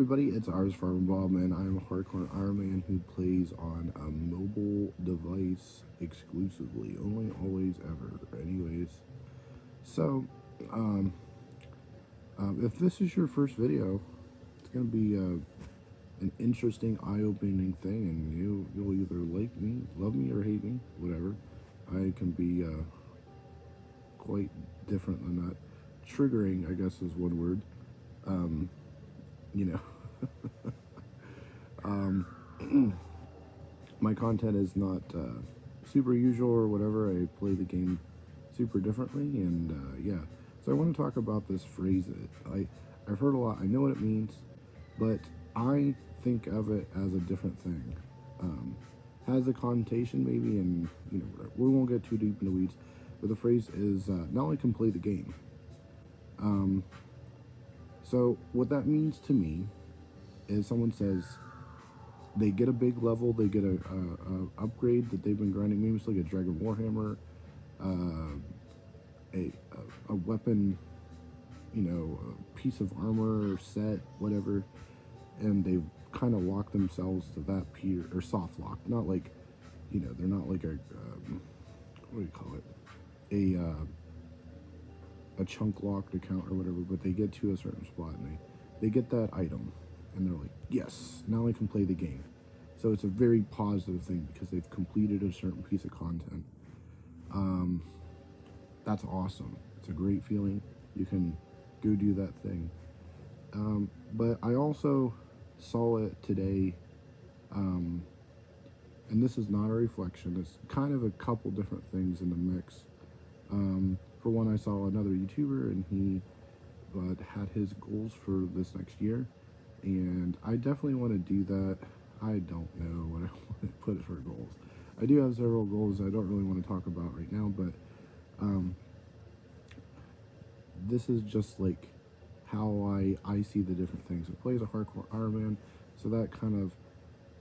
Everybody, it's Ours Farm Bob, and I'm a hardcore Iron Man who plays on a mobile device exclusively, only, always, ever. Anyways, so um, if this is your first video, it's gonna be an interesting, eye-opening thing, and you'll either like me, love me, or hate me, whatever. I can be quite different than that. Triggering, I guess, is one word. Um, you know. um, my content is not super usual or whatever. I play the game super differently, and yeah. So I want to talk about this phrase. I've heard a lot. I know what it means, but I think of it as a different thing. Has a connotation maybe, and whatever. We won't get too deep in the weeds. But the phrase is not only can play the game. Um, so what that means to me is someone says they get a big level, they get a upgrade that they've been grinding. Maybe it's like a Dragon Warhammer, uh, a weapon, a piece of armor or set, whatever, and they've kind of locked themselves to that peer or soft lock. Not like, they're not like what do you call it, a chunk locked account or whatever. But they get to a certain spot and they get that item, and they're like, yes, now I can play the game. So it's a very positive thing because they've completed a certain piece of content. That's awesome. It's a great feeling. You can go do that thing. But I also saw it today, and this is not a reflection. It's kind of a couple different things in the mix. For one, I saw another YouTuber, and he had his goals for this next year, and I definitely want to do that. I don't know what I want to put for goals. I do have several goals I don't really want to talk about right now, but this is just like how I see the different things. It plays a hardcore Iron Man, so that kind of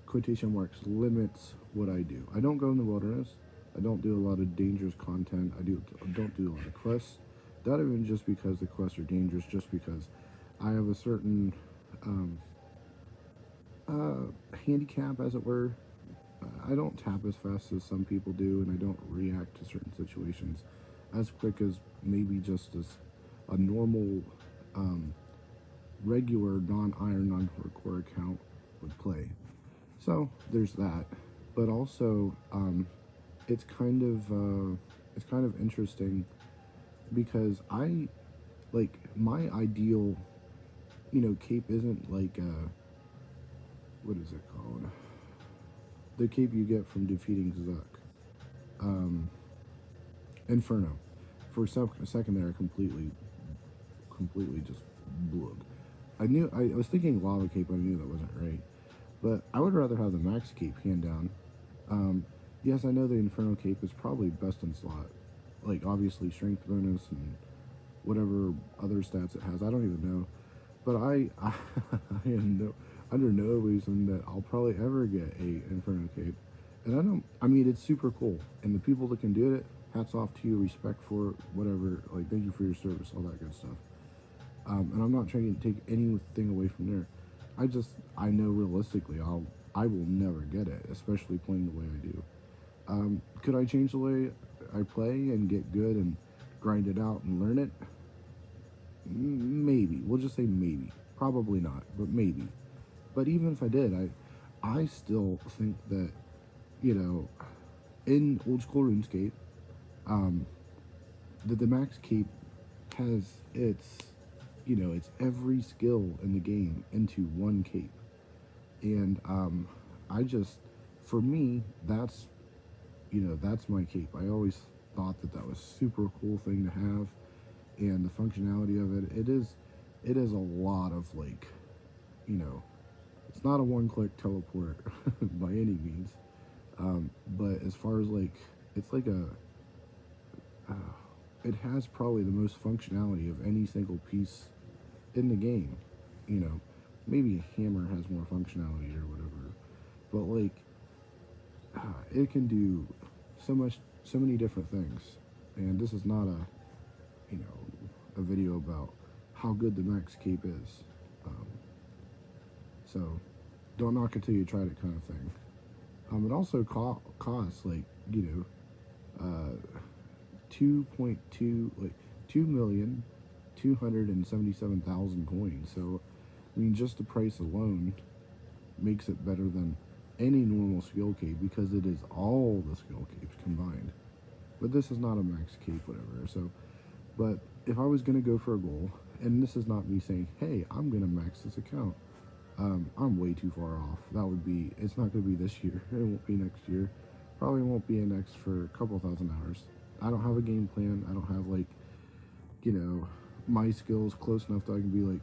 quotation marks limits what I do. I don't go in the wilderness. I don't do a lot of dangerous content. I don't do a lot of quests. Not even just because the quests are dangerous, just because I have a certain handicap, as it were. I don't tap as fast as some people do, and I don't react to certain situations as quick as maybe just as a normal, regular, non-iron, non-hardcore account would play. So there's that, but also it's kind of interesting because I like my ideal, cape isn't like what is it called? The cape you get from defeating Zuck. Inferno. For a second there, I completely just blew. I was thinking lava cape, but I knew that wasn't right. But I would rather have the max cape, hand down. Yes, I know the Inferno cape is probably best in slot. Like, obviously, strength bonus and whatever other stats it has. I don't even know. But I am under no illusion that I'll probably ever get a Inferno cape. And I mean, it's super cool. And the people that can do it, hats off to you, respect for it, whatever. Like, thank you for your service, all that good stuff. And I'm not trying to take anything away from there. I know realistically I will never get it, especially playing the way I do. Could I change the way I play and get good and grind it out and learn it? Maybe. We'll just say maybe. Probably not, but maybe. But even if I did, I still think that, in old school RuneScape, that the max cape has it's every skill in the game into one cape. And for me, that's my cape. I always thought that was super cool thing to have, and the functionality of it is a lot of like, it's not a one-click teleport by any means. But as far as like, it's like it has probably the most functionality of any single piece in the game. Maybe a hammer has more functionality or whatever, but like, it can do so many different things. And this is not a video about how good the max cape is. So don't knock it till you tried it, kind of thing. It also costs like, 2.2, like 2,277,000 coins. So I mean, just the price alone makes it better than any normal skill cape because it is all the skill capes combined. But this is not a max cape, whatever. So, but if I was gonna go for a goal, and this is not me saying, hey, I'm gonna max this account. I'm way too far off. That would be. It's not gonna be this year. It won't be next year. Probably won't be next for a couple thousand hours. I don't have a game plan. I don't have like, you know, my skills close enough that I can be like,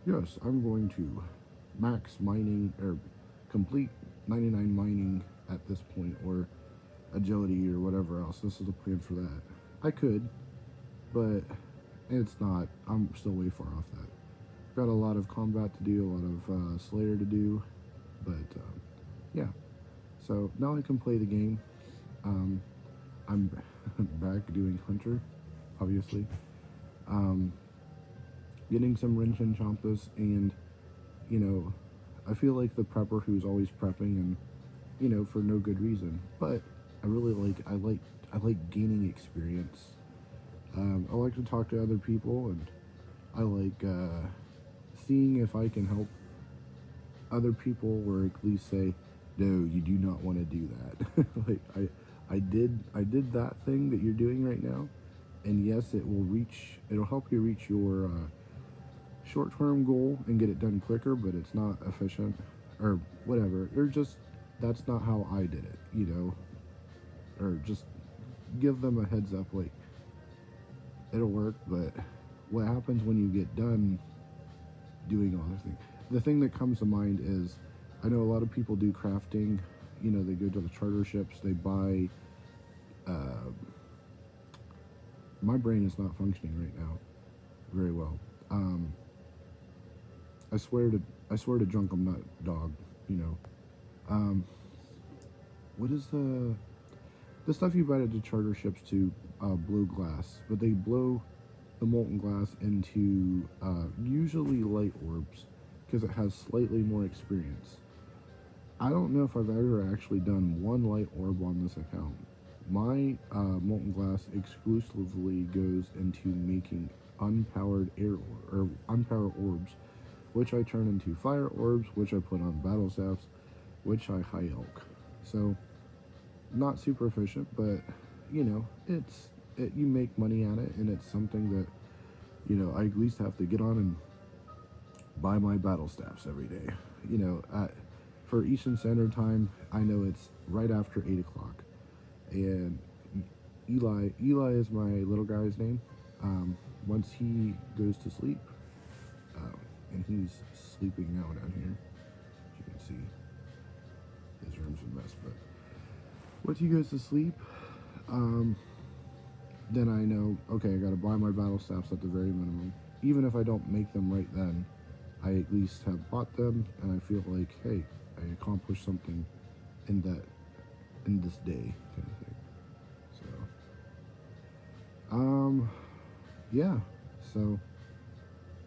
yes, I'm going to max mining or complete 99 mining at this point, or agility or whatever else. This is the plan for that. I could, but it's not. I'm still way far off that. Got a lot of combat to do, a lot of Slayer to do, but yeah. So now I can play the game. I'm back doing Hunter, obviously. Um, Getting some Rinchin Champas, and you know, I feel like the prepper who's always prepping, and for no good reason. But I really I like gaining experience. I like to talk to other people, and I like seeing if I can help other people, or at least say, no, you do not want to do that. Like I did that thing that you're doing right now, and yes, it'll help you reach your short-term goal and get it done quicker, but it's not efficient or whatever. Or just that's not how I did it, or just give them a heads up, like it'll work, but what happens when you get done doing all this thing? The thing that comes to mind is, I know a lot of people do crafting. They go to the charter ships, they buy. My brain is not functioning right now very well. I swear to Drunkum Nut Dog. Um, what is the stuff you buy at the charter ships to blow glass? But they blow the molten glass into usually light orbs because it has slightly more experience. I don't know if I've ever actually done one light orb on this account. My molten glass exclusively goes into making unpowered or unpowered orbs, which I turn into fire orbs, which I put on battle staffs, which I high elk. So not super efficient, but you make money at it, and it's something that I at least have to get on and buy my battle staffs every day. For Eastern Standard Time, I know it's right after 8 o'clock, and Eli is my little guy's name. Once he goes to sleep, and he's sleeping now down here, as you can see, his room's a mess, but once he goes to sleep, then I know, okay, I gotta buy my battle staffs at the very minimum. Even if I don't make them right then, I at least have bought them, and I feel like, hey, I accomplished something in this day, kind of thing. So, yeah, so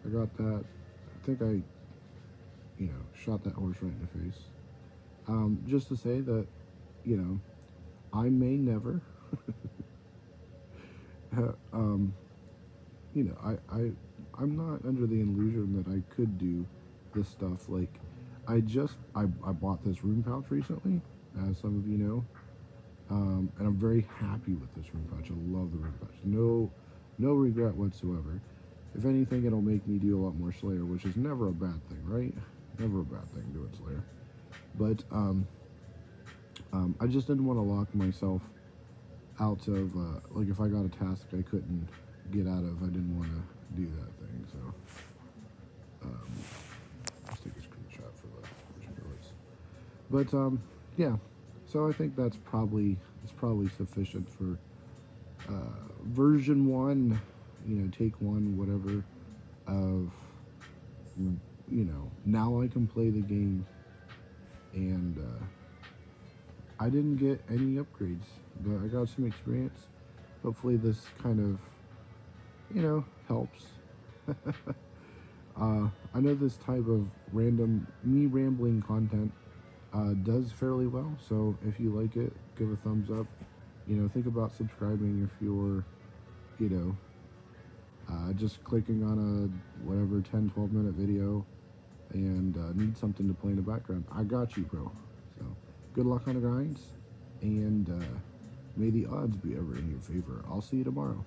I got that. I think I, shot that horse right in the face. Just to say that, I may never, um, I'm not under the illusion that I could do this stuff. Like, I bought this room pouch recently, as some of you know, and I'm very happy with this room pouch. I love the room pouch. No regret whatsoever. If anything, it'll make me do a lot more Slayer, which is never a bad thing, right? Never a bad thing doing Slayer. But I just didn't want to lock myself out of like, if I got a task I couldn't get out of, I didn't want to do that thing. So let's take a screenshot for the notes. But yeah. So I think it's probably sufficient for version 1, take 1, whatever, of, now I can play the game, and I didn't get any upgrades, but I got some experience. Hopefully this kind of, helps. I know this type of random, me rambling content does fairly well, so if you like it, give a thumbs up. You know, think about subscribing if you're, you know, just clicking on a whatever 10-12 minute video and need something to play in the background. I got you, bro. So good luck on the grinds, and may the odds be ever in your favor. I'll see you tomorrow.